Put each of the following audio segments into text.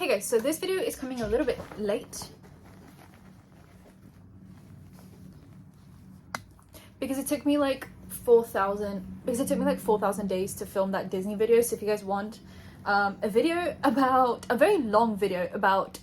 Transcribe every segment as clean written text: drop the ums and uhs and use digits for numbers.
Okay guys, so this video is coming a little bit late because it took me like 4,000 days to film that Disney video. So if you guys want a very long video about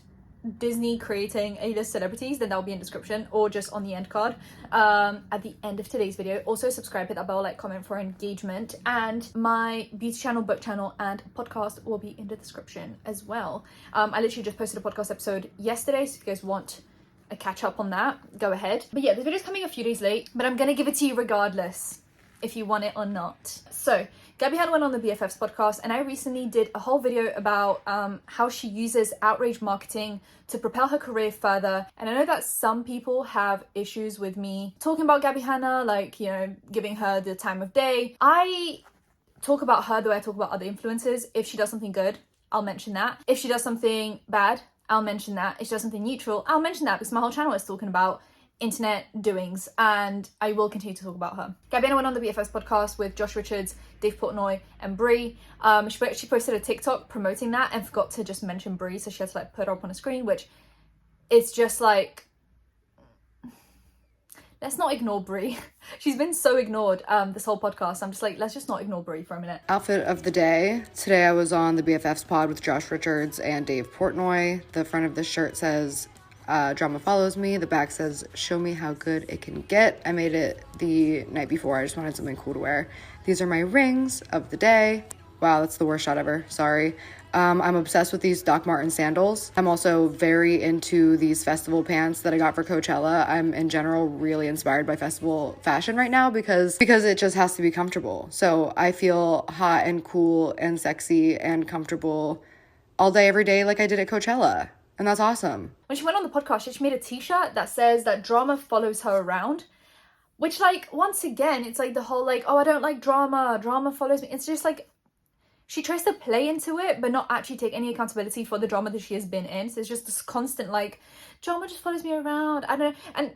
Disney creating A-list celebrities, then that'll be in description or just on the end card at the end of today's video. Also subscribe, hit that bell, like, comment for engagement, and my beauty channel, book channel, and podcast will be in the description as well. I literally just posted a podcast episode yesterday, so if you guys want a catch up on that, go ahead. But yeah, the video's coming a few days late, but I'm gonna give it to you regardless if you want it or not. So Gabbie Hanna went on the BFFs podcast, and I recently did a whole video about how she uses Outrage marketing to propel her career further. And I know that some people have issues with me talking about Gabbie Hanna, like, you know, giving her the time of day. I talk about her the way I talk about other influencers. If she does something good, I'll mention that. If she does something bad, I'll mention that. If she does something neutral, I'll mention that, because my whole channel is talking about internet doings, and I will continue to talk about her. Gabbie Hanna went on the BFFs podcast with Josh Richards, Dave Portnoy, and Bri. She posted a TikTok promoting that and forgot to just mention Bri, so she had to like put her up on a screen, which it's just like, let's not ignore Bri. She's been so ignored this whole podcast. I'm just like, let's just not ignore Bri for a minute. Outfit of the day. Today I was on the BFFs pod with Josh Richards and Dave Portnoy. The front of the shirt says, drama follows me. The back says, show me how good it can get. I made it the night before. I just wanted something cool to wear. These are my rings of the day. Wow, that's the worst shot ever. Sorry. I'm obsessed with these Doc Marten sandals. I'm also very into these festival pants that I got for Coachella. I'm in general really inspired by festival fashion right now because it just has to be comfortable. So I feel hot and cool and sexy and comfortable all day, every day, like I did at Coachella. And that's awesome. When she went on the podcast, she made a t-shirt that says that drama follows her around, which, like, once again, it's like the whole like, oh, I don't like drama follows me. It's just like she tries to play into it but not actually take any accountability for the drama that she has been in. So it's just this constant like, drama just follows me around, I don't know. And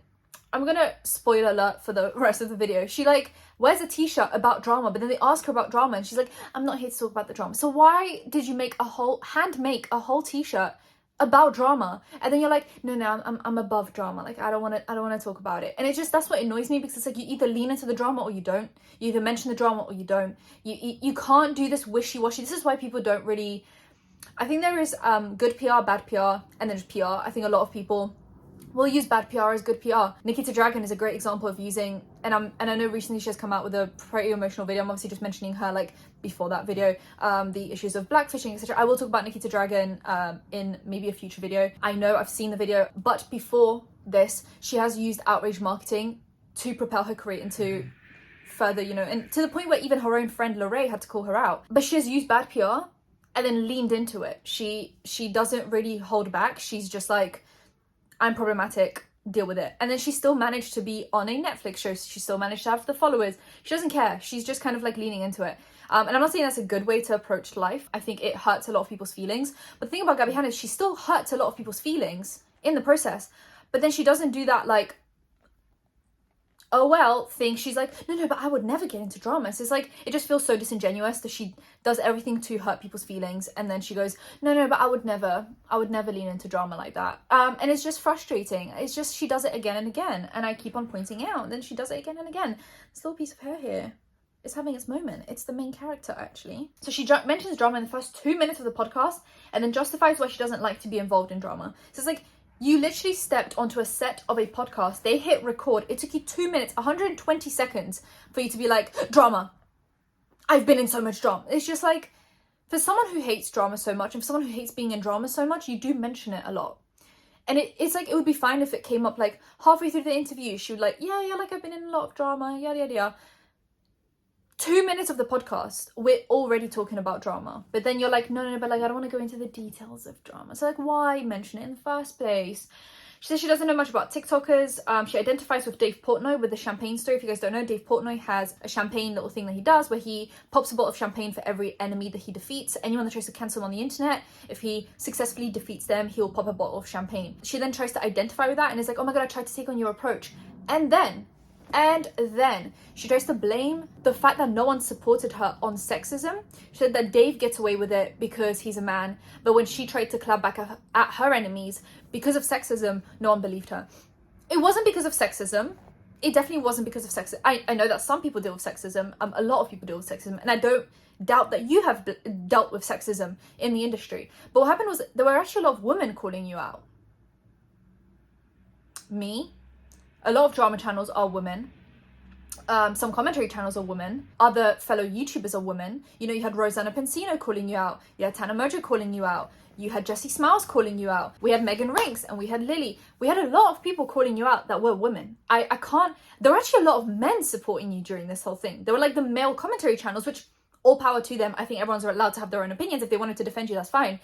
I'm gonna spoiler alert for the rest of the video. She like wears a t-shirt about drama, but then they ask her about drama and she's like, I'm not here to talk about the drama. So why did you hand make a whole t-shirt about drama? And then you're like, no, I'm above drama. Like, I don't want to talk about it. And it's just, that's what annoys me, because it's like, you either lean into the drama or you don't. You either mention the drama or you don't. You can't do this wishy-washy. This is why people don't really, I think there is good PR, bad PR, and then just PR. I think a lot of people will use bad PR as good PR. Nikita Dragon is a great example of using, and I know recently she has come out with a pretty emotional video. I'm obviously just mentioning her like before that video, the issues of blackfishing, etc. I will talk about Nikita Dragon in maybe a future video. I know I've seen the video, but before this, she has used Outrage marketing to propel her career into further, you know, and to the point where even her own friend Lorraine had to call her out. But she has used bad PR and then leaned into it. She doesn't really hold back. She's just like, I'm problematic, deal with it. And then she still managed to be on a Netflix show. She still managed to have the followers. She doesn't care. She's just kind of like leaning into it. And I'm not saying that's a good way to approach life. I think it hurts a lot of people's feelings. But the thing about Gabbie Hanna is she still hurts a lot of people's feelings in the process. But then she doesn't do that like, oh well thing. She's like, no, but I would never get into drama. So it's like, it just feels so disingenuous that she does everything to hurt people's feelings, and then she goes, no, but I would never lean into drama like that. And it's just frustrating. It's just, she does it again and again, and I keep on pointing out, and then she does it again and again. This little piece of hair here is having its moment. It's the main character, actually. So she mentions drama in the first 2 minutes of the podcast, and then justifies why she doesn't like to be involved in drama. So it's like, you literally stepped onto a set of a podcast. They hit record. It took you 2 minutes, 120 seconds for you to be like, drama. I've been in so much drama. It's just like, for someone who hates drama so much, and for someone who hates being in drama so much, you do mention it a lot. And it's like, it would be fine if it came up like halfway through the interview. She would like, yeah, like I've been in a lot of drama, yada, yada, yada. 2 minutes of the podcast, we're already talking about drama. But then you're like, no, but like, I don't want to go into the details of drama. So like, why mention it in the first place? She says she doesn't know much about TikTokers. She identifies with Dave Portnoy with the champagne story. If you guys don't know, Dave Portnoy has a champagne little thing that he does where he pops a bottle of champagne for every enemy that he defeats. Anyone that tries to cancel him on the internet, if he successfully defeats them, he'll pop a bottle of champagne. She then tries to identify with that and is like, oh my God, I tried to take on your approach. And then And then she tries to blame the fact that no one supported her on sexism. She said that Dave gets away with it because he's a man, but when she tried to clap back at her enemies because of sexism, no one believed her. It wasn't because of sexism. It definitely wasn't because of sexism. I know that some people deal with sexism. A lot of people deal with sexism, and I don't doubt that you have dealt with sexism in the industry. But what happened was there were actually a lot of women calling you out. Me. A lot of drama channels are women. Some commentary channels are women. Other fellow YouTubers are women. You know, you had Rosanna Pansino calling you out. You had Tana Mojo calling you out. You had Jessie Smiles calling you out. We had Megan Rinks and we had Lily. We had a lot of people calling you out that were women. I can't... There were actually a lot of men supporting you during this whole thing. There were like the male commentary channels, which all power to them. I think everyone's allowed to have their own opinions. If they wanted to defend you, that's fine.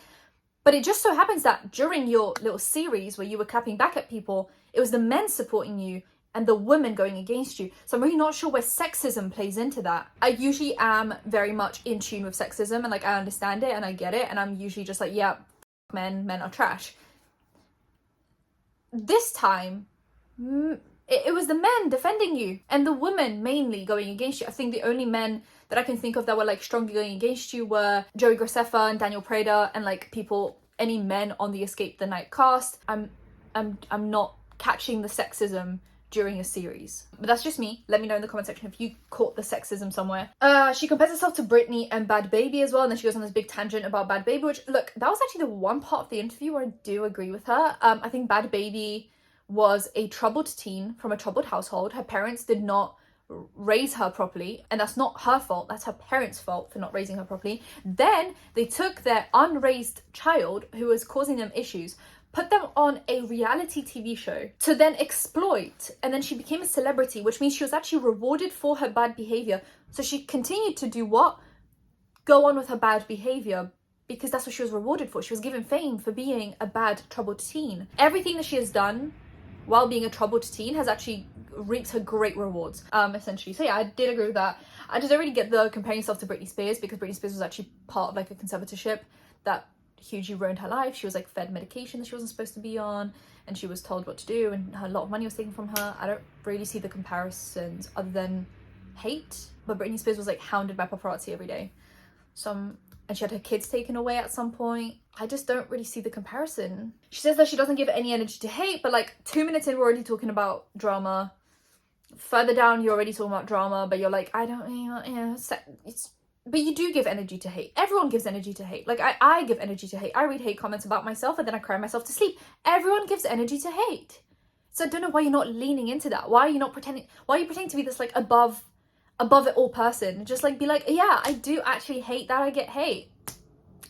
But it just so happens that during your little series where you were clapping back at people, it was the men supporting you and the women going against you. So I'm really not sure where sexism plays into that. I usually am very much in tune with sexism and like I understand it and I get it. And I'm usually just like, yeah, men are trash. This time, it was the men defending you and the women mainly going against you. I think the only men that I can think of that were like strongly going against you were Joey Graceffa and Daniel Prada and like people, any men on the Escape the Night cast. I'm not catching the sexism during a series. But that's just me. Let me know in the comment section if you caught the sexism somewhere. She compares herself to Britney and Bad Baby as well, and then she goes on this big tangent about Bad Baby, which, look, that was actually the one part of the interview where I do agree with her. I think Bad Baby was a troubled teen from a troubled household. Her parents did not raise her properly, and that's not her fault, that's her parents' fault for not raising her properly. Then they took their unraised child who was causing them issues, put them on a reality TV show to then exploit, and then she became a celebrity, which means she was actually rewarded for her bad behavior. So she continued to do what? Go on with her bad behavior, because that's what she was rewarded for. She was given fame for being a bad, troubled teen. Everything that she has done while being a troubled teen has actually reaped her great rewards, essentially. So yeah, I did agree with that. I just don't really get the comparing yourself to Britney Spears, because Britney Spears was actually part of like a conservatorship that hugely ruined her life. She was like fed medication that she wasn't supposed to be on, and she was told what to do, and a lot of money was taken from her. I don't really see the comparisons other than hate. But Britney Spears was like hounded by paparazzi every day. And she had her kids taken away at some point. I just don't really see the comparison. She says that she doesn't give any energy to hate, but like 2 minutes in, we're already talking about drama. Further down, you're already talking about drama, but you're like, I don't, but you do give energy to hate. Everyone gives energy to hate. Like I give energy to hate. I read hate comments about myself and then I cry myself to sleep. Everyone gives energy to hate. So I don't know why you're not leaning into that. Why are you pretending to be this like above it all person? Just like be like, yeah, I do actually hate that I get hate.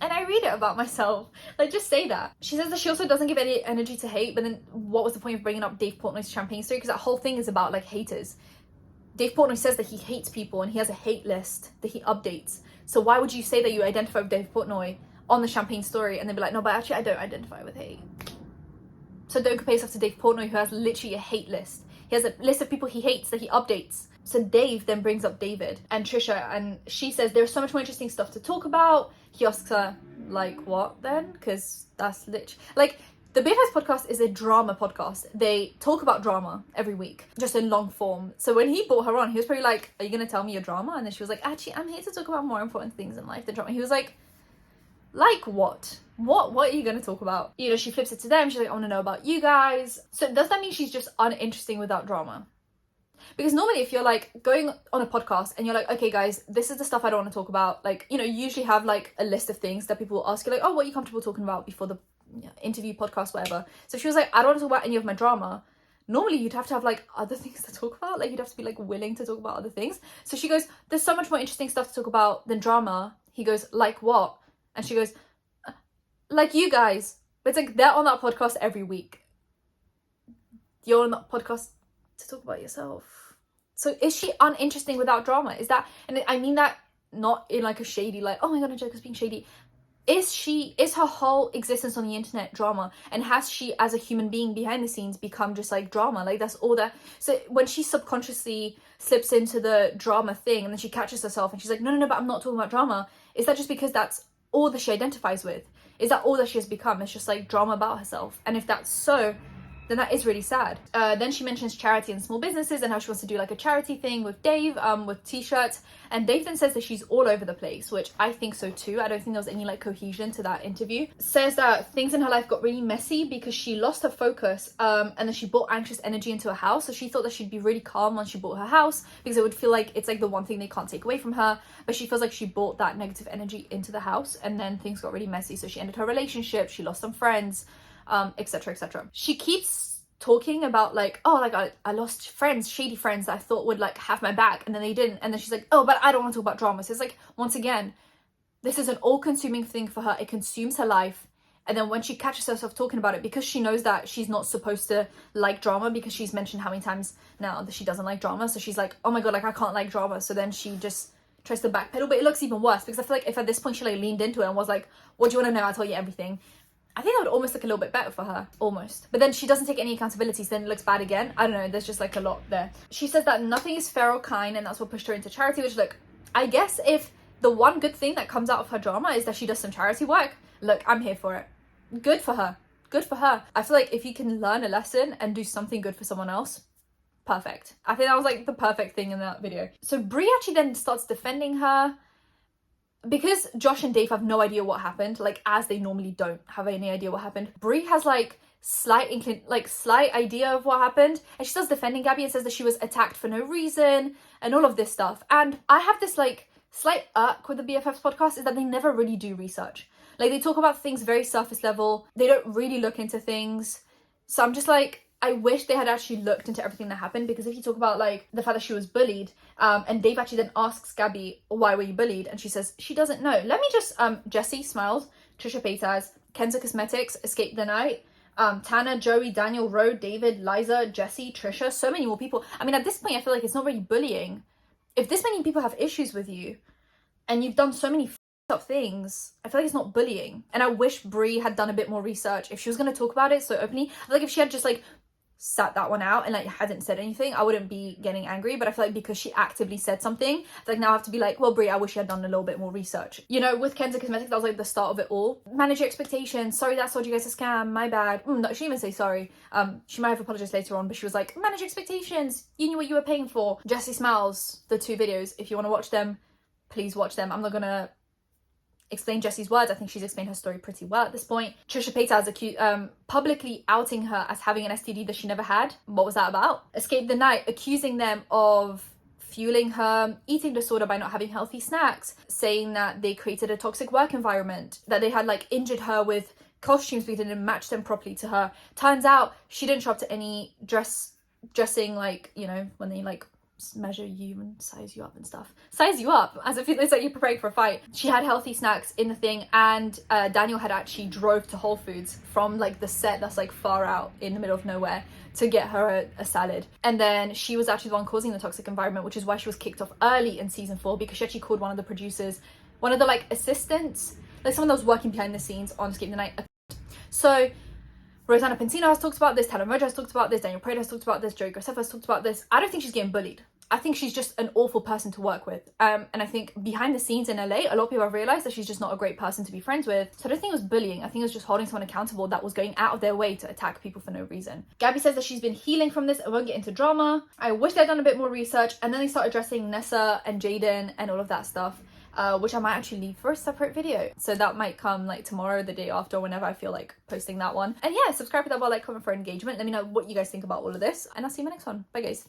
And I read it about myself. Like, just say that. She says that she also doesn't give any energy to hate, but then what was the point of bringing up Dave Portnoy's champagne story? Because that whole thing is about like haters. Dave Portnoy says that he hates people and he has a hate list that he updates. So why would you say that you identify with Dave Portnoy on the champagne story and then be like, no, but actually I don't identify with hate. So don't compare yourself to Dave Portnoy, who has literally a hate list. He has a list of people he hates that he updates. So Dave then brings up David and Trisha, and she says there's so much more interesting stuff to talk about. He asks her, like, what then? Because that's literally... Like, the BFFs podcast is a drama podcast. They talk about drama every week, just in long form. So when he brought her on, he was probably like, are you going to tell me your drama? And then she was like, actually, I'm here to talk about more important things in life than drama. He was like what? What are you going to talk about? You know, she flips it to them. She's like, I want to know about you guys. So does that mean she's just uninteresting without drama? Because normally if you're like going on a podcast and you're like, okay guys, this is the stuff I don't want to talk about. Like, you know, you usually have like a list of things that people will ask you, like, oh, what are you comfortable talking about before the interview, podcast, whatever. So she was like, I don't want to talk about any of my drama. Normally you'd have to have like other things to talk about. Like you'd have to be like willing to talk about other things. So she goes, there's so much more interesting stuff to talk about than drama. He goes, like what? And she goes, like you guys. But it's like they're on that podcast every week. You're on that podcast to talk about yourself. So is she uninteresting without drama? Is that, and I mean that not in like a shady, like, oh my god, Angelica's being shady. Is her whole existence on the internet drama? And has she, as a human being behind the scenes, become just like drama? Like that's all that. So when she subconsciously slips into the drama thing and then she catches herself and she's like, no, but I'm not talking about drama. Is that just because that's all that she identifies with? Is that all that she has become? It's just like drama about herself. And if that's so, then that is really sad. Then she mentions charity and small businesses and how she wants to do like a charity thing with Dave, with t-shirts. And Dave then says that she's all over the place, which I think so too. I don't think there was any like cohesion to that interview. Says that things in her life got really messy because she lost her focus, and then she brought anxious energy into her house. So she thought that she'd be really calm once she bought her house because it would feel like it's like the one thing they can't take away from her. But she feels like she brought that negative energy into the house, and then things got really messy. So she ended her relationship, she lost some friends, etc, etc. She keeps talking about like, oh, like I lost friends, shady friends that I thought would like have my back, and then they didn't. And then she's like, oh, but I don't want to talk about drama. So it's like, once again, this is an all-consuming thing for her. It consumes her life. And then when she catches herself talking about it, because she knows that she's not supposed to like drama, because she's mentioned how many times now that she doesn't like drama, so she's like, oh my god, like I can't like drama. So then she just tries to backpedal, but it looks even worse, because I feel like if at this point she like leaned into it and was like, what do you want to know, I'll tell you everything, I think that would almost look a little bit better for her, almost. But then she doesn't take any accountability, so then it looks bad again. I don't know, there's just like a lot there. She says that nothing is fair or kind, and that's what pushed her into charity, which, look, I guess if the one good thing that comes out of her drama is that she does some charity work, look, I'm here for it. Good for her. Good for her. I feel like if you can learn a lesson and do something good for someone else, perfect. I think that was like the perfect thing in that video. So Bri actually then starts defending her, because Josh and Dave have no idea what happened, like as they normally don't have any idea what happened. Bri has like slight idea of what happened, and she starts defending Gabbie and says that she was attacked for no reason and all of this stuff. And I have this like slight irk with the BFFs podcast, is that they never really do research. Like they talk about things very surface level. They don't really look into things. So I'm just like, I wish they had actually looked into everything that happened, because if you talk about like the fact that she was bullied, and Dave actually then asks Gabbie, why were you bullied? And she says she doesn't know. Let me just, Jessie, Smiles, Trisha Paytas, Kenza Cosmetics, Escape the Night, Tana, Joey, Daniel, Ro, David, Liza, Jessie, Trisha, so many more people. I mean, at this point, I feel like it's not really bullying. If this many people have issues with you, and you've done so many up things, I feel like it's not bullying. And I wish Bri had done a bit more research. If she was going to talk about it so openly, I feel like if she had just like sat that one out and like hadn't said anything, I wouldn't be getting angry. But I feel like because she actively said something, I feel like now I have to be like, well, Bri, I wish you had done a little bit more research. You know, with Kenza Cosmetics, that was like the start of it all. Manage your expectations. Sorry that sold you guys a scam. My bad. No, she didn't even say sorry. She might have apologized later on, but she was like, manage expectations. You knew what you were paying for. Jessie Smiles, the 2 videos. If you want to watch them, please watch them. I'm not gonna explain Jessie's words. I think she's explained her story pretty well at this point. Trisha Paytas publicly outing her as having an STD that she never had. What was that about? Escape the Night accusing them of fueling her eating disorder by not having healthy snacks, saying that they created a toxic work environment, that they had like injured her with costumes because they didn't match them properly to her. Turns out she didn't show up to any dressing, like, you know, when they like measure you and size you up and stuff. Size you up as if it's like you're preparing for a fight. She had healthy snacks in the thing, and Daniel had actually drove to Whole Foods from like the set that's like far out in the middle of nowhere to get her a salad. And then she was actually the one causing the toxic environment, which is why she was kicked off early in season 4, because she actually called one of the producers, one of the like assistants, like someone that was working behind the scenes on Escape the Night. So Rosanna Pansino has talked about this, Tyler Mojo has talked about this, Daniel Prado has talked about this, Joey Graceffa has talked about this. I don't think she's getting bullied. I think she's just an awful person to work with. And I think behind the scenes in LA, a lot of people have realised that she's just not a great person to be friends with. So I don't think it was bullying. I think it was just holding someone accountable that was going out of their way to attack people for no reason. Gabbie says that she's been healing from this and won't get into drama. I wish they'd done a bit more research. And then they start addressing Nessa and Jaden and all of that stuff, which I might actually leave for a separate video. So that might come like tomorrow, the day after, whenever I feel like posting that one. And yeah, subscribe to that bell, like, comment for engagement. Let me know what you guys think about all of this, and I'll see you in my next one. Bye guys.